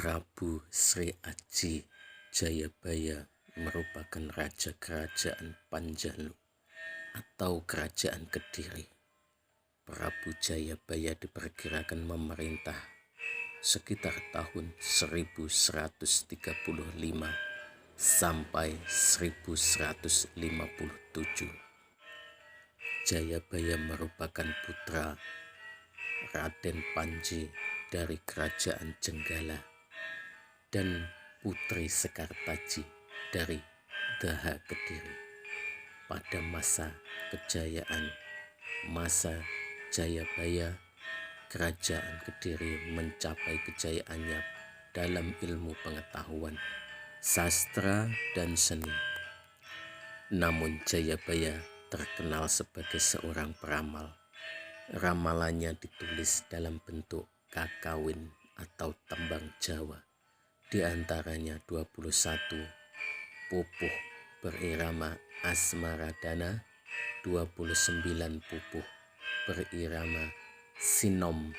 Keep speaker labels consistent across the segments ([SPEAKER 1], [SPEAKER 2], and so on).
[SPEAKER 1] Prabu Sri Aji Jayabaya merupakan raja kerajaan Panjalu atau kerajaan Kediri. Prabu Jayabaya diperkirakan memerintah sekitar tahun 1135 sampai 1157. Jayabaya merupakan putra Raden Panji dari kerajaan Jenggala dan Putri Sekartaji dari Daha Kediri. Pada masa kejayaan masa Jayabaya, kerajaan Kediri mencapai kejayaannya dalam ilmu pengetahuan, sastra, dan seni. Namun Jayabaya terkenal sebagai seorang peramal. Ramalannya ditulis dalam bentuk kakawin atau tembang Jawa. Di antaranya 21 pupuh berirama Asmaradana, 29 pupuh berirama Sinom,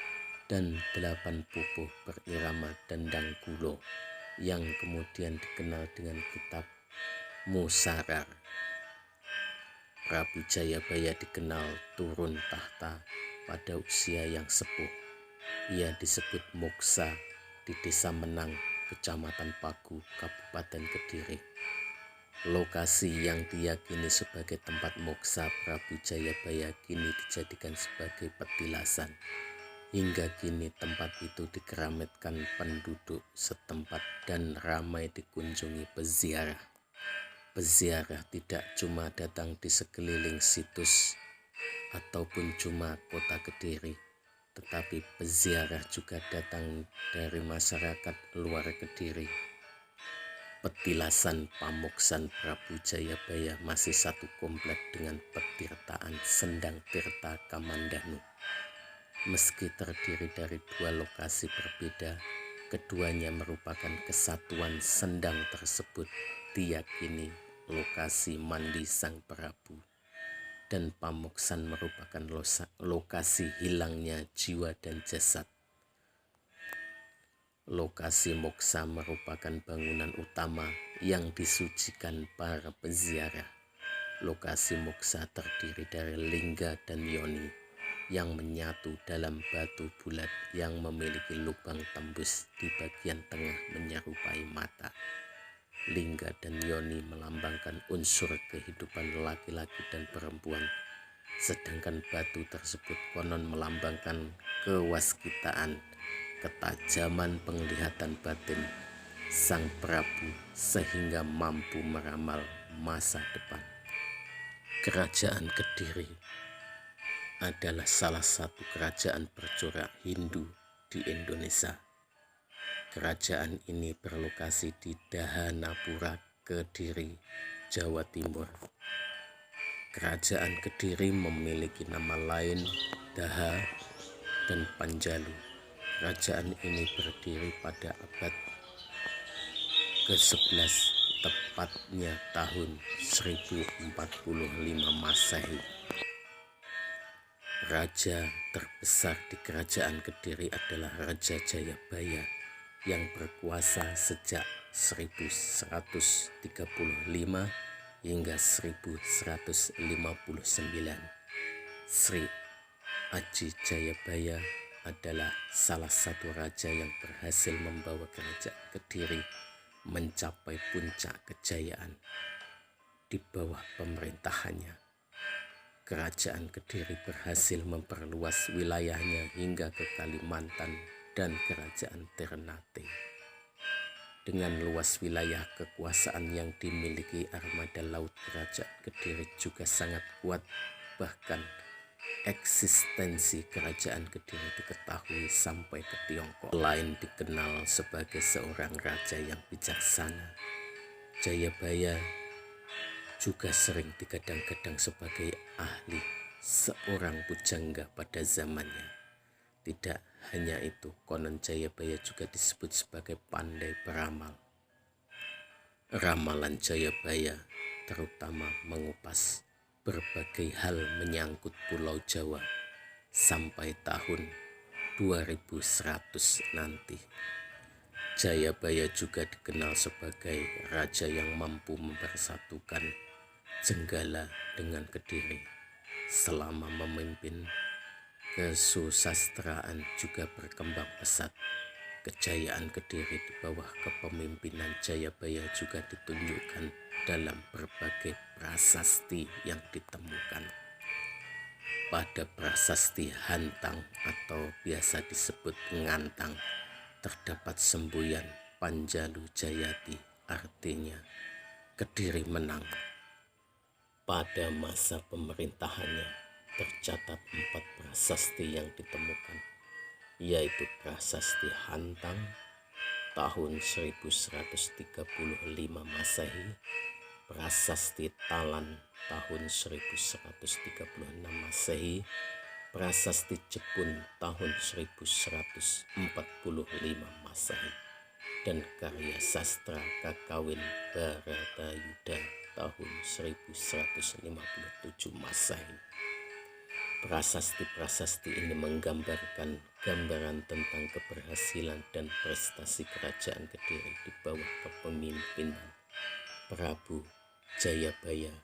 [SPEAKER 1] dan 8 pupuh berirama Dendang Gulo yang kemudian dikenal dengan kitab Musarar. Prabu Jayabaya dikenal turun tahta pada usia yang sepuh. Ia disebut Moksa di Desa Menang, Kecamatan Pagu, Kabupaten Kediri. Lokasi yang diyakini sebagai tempat moksa Prabu Jayabaya kini dijadikan sebagai petilasan. Hingga kini tempat itu dikeramatkan penduduk setempat dan ramai dikunjungi peziarah. Peziarah tidak cuma datang di sekeliling situs ataupun cuma kota Kediri, tetapi peziarah juga datang dari masyarakat luar Kediri. Petilasan Pamoksan Prabu Jayabaya masih satu komplek dengan petirtaan Sendang Tirta Kamandanu. Meski terdiri dari dua lokasi berbeda, keduanya merupakan kesatuan Sendang tersebut diyakini lokasi mandi Sang Prabu, dan Pamoksan merupakan lokasi hilangnya jiwa dan jasad. Lokasi moksa merupakan bangunan utama yang disucikan para peziarah. Lokasi moksa terdiri dari lingga dan yoni yang menyatu dalam batu bulat yang memiliki lubang tembus di bagian tengah menyerupai mata. Lingga dan yoni melambangkan unsur kehidupan laki-laki dan perempuan, sedangkan batu tersebut konon melambangkan kewaskitaan, ketajaman penglihatan batin Sang Prabu sehingga mampu meramal masa depan. Kerajaan Kediri adalah salah satu kerajaan bercorak Hindu di Indonesia. Kerajaan ini berlokasi di Dahanapura, Kediri, Jawa Timur. Kerajaan Kediri memiliki nama lain Daha dan Panjalu. Kerajaan ini berdiri pada abad ke-11, tepatnya tahun 1045 Masehi. Raja terbesar di Kerajaan Kediri adalah Raja Jayabaya yang berkuasa sejak 1135 hingga 1159. Sri Aji Jayabaya adalah salah satu raja yang berhasil membawa Kerajaan Kediri mencapai puncak kejayaan. Di bawah pemerintahannya, Kerajaan Kediri berhasil memperluas wilayahnya hingga ke Kalimantan dan Kerajaan Ternate. Dengan luas wilayah kekuasaan yang dimiliki, armada laut Kerajaan Kediri juga sangat kuat. Bahkan eksistensi Kerajaan Kediri diketahui sampai ke Tiongkok. Selain dikenal sebagai seorang raja yang bijaksana, Jayabaya juga sering digadang-gadang sebagai ahli, seorang pujangga pada zamannya. Tidak hanya itu, konon Jayabaya juga disebut sebagai pandai beramal. Ramalan Jayabaya terutama mengupas berbagai hal menyangkut Pulau Jawa sampai tahun 2100 nanti. Jayabaya juga dikenal sebagai raja yang mampu mempersatukan Jenggala dengan Kediri. Selama memimpin, kesusastraan juga berkembang pesat. Kejayaan Kediri di bawah kepemimpinan Jayabaya juga ditunjukkan dalam berbagai prasasti yang ditemukan. Pada prasasti Hantang atau biasa disebut Ngantang, terdapat semboyan Panjalu Jayati, artinya Kediri menang. Pada masa pemerintahannya tercatat 4 prasasti yang ditemukan, yaitu prasasti Hantang tahun 1135 Masehi, prasasti Talan tahun 1136 Masehi, prasasti Jepun tahun 1145 Masehi, dan karya sastra Kakawin Baratayuda tahun 1157 Masehi. Prasasti-prasasti ini menggambarkan gambaran tentang keberhasilan dan prestasi kerajaan Kediri di bawah kepemimpinan Prabu Jayabaya.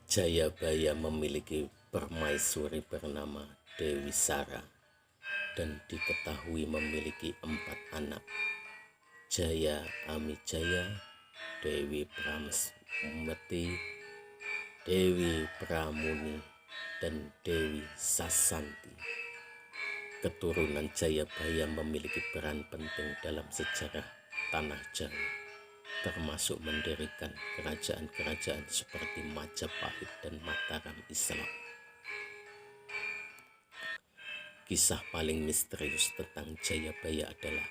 [SPEAKER 1] Jayabaya memiliki permaisuri bernama Dewi Sara dan diketahui memiliki 4 anak: Jaya Amijaya, Dewi Prameswati, Dewi Pramuni, dan Dewi Sasanti. Keturunan Jayabaya memiliki peran penting dalam sejarah tanah Jawa, termasuk mendirikan kerajaan-kerajaan seperti Majapahit dan Mataram Islam. Kisah paling misterius tentang Jayabaya adalah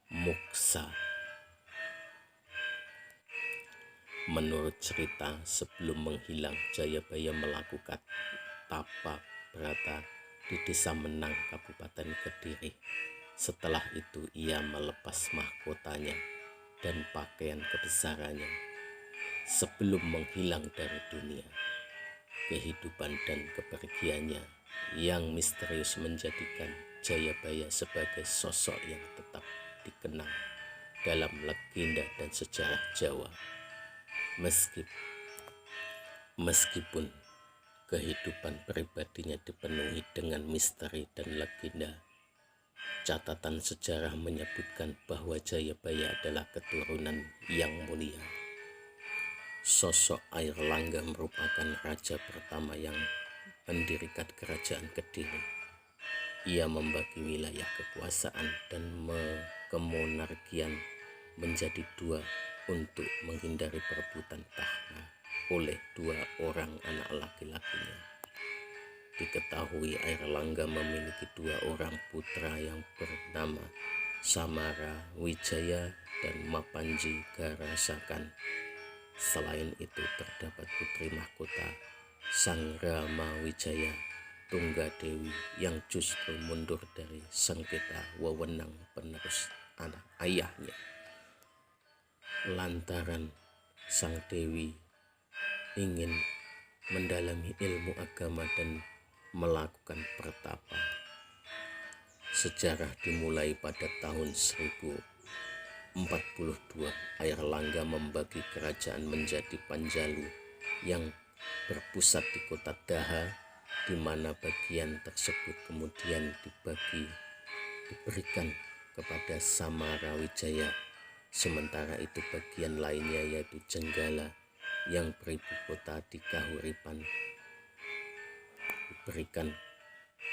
[SPEAKER 1] Moksa. Menurut cerita, sebelum menghilang, Jayabaya melakukan tapa brata di Desa Menang, Kabupaten Kediri. Setelah itu ia melepas mahkotanya dan pakaian kebesarannya. Sebelum menghilang dari dunia, kehidupan dan kepergiannya yang misterius menjadikan Jayabaya sebagai sosok yang tetap dikenang dalam legenda dan sejarah Jawa. Meskipun kehidupan pribadinya dipenuhi dengan misteri dan legenda, catatan sejarah menyebutkan bahwa Jayabaya adalah keturunan yang mulia. Sosok Airlangga merupakan raja pertama yang mendirikan kerajaan Kediri. Ia membagi wilayah kekuasaan dan kemonarkian menjadi 2 untuk menghindari perebutan tahta oleh 2 orang anak laki-lakinya. Diketahui Airlangga memiliki 2 orang putra yang bernama Samara Wijaya dan Mapanji Garasakan. Selain itu terdapat putri mahkota Sang Rama Wijaya Tunggadewi yang justru mundur dari sengketa wewenang penerus anak ayahnya. Lantaran sang Dewi ingin mendalami ilmu agama dan melakukan pertapa. Sejarah dimulai pada tahun 1042. Airlangga membagi kerajaan menjadi Panjalu yang berpusat di kota Daha, di mana bagian tersebut kemudian diberikan kepada Samara Wijaya. Sementara itu bagian lainnya yaitu Jenggala yang beribu kota di Kahuripan diberikan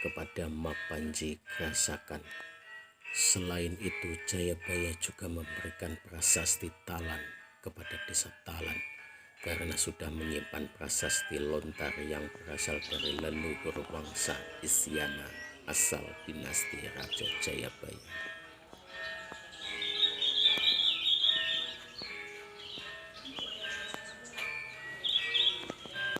[SPEAKER 1] kepada Mapanji Garasakan. Selain itu Jayabaya juga memberikan prasasti Talan kepada desa Talan karena sudah menyimpan prasasti lontar yang berasal dari leluhur bangsa Isyana asal dinasti Raja Jayabaya.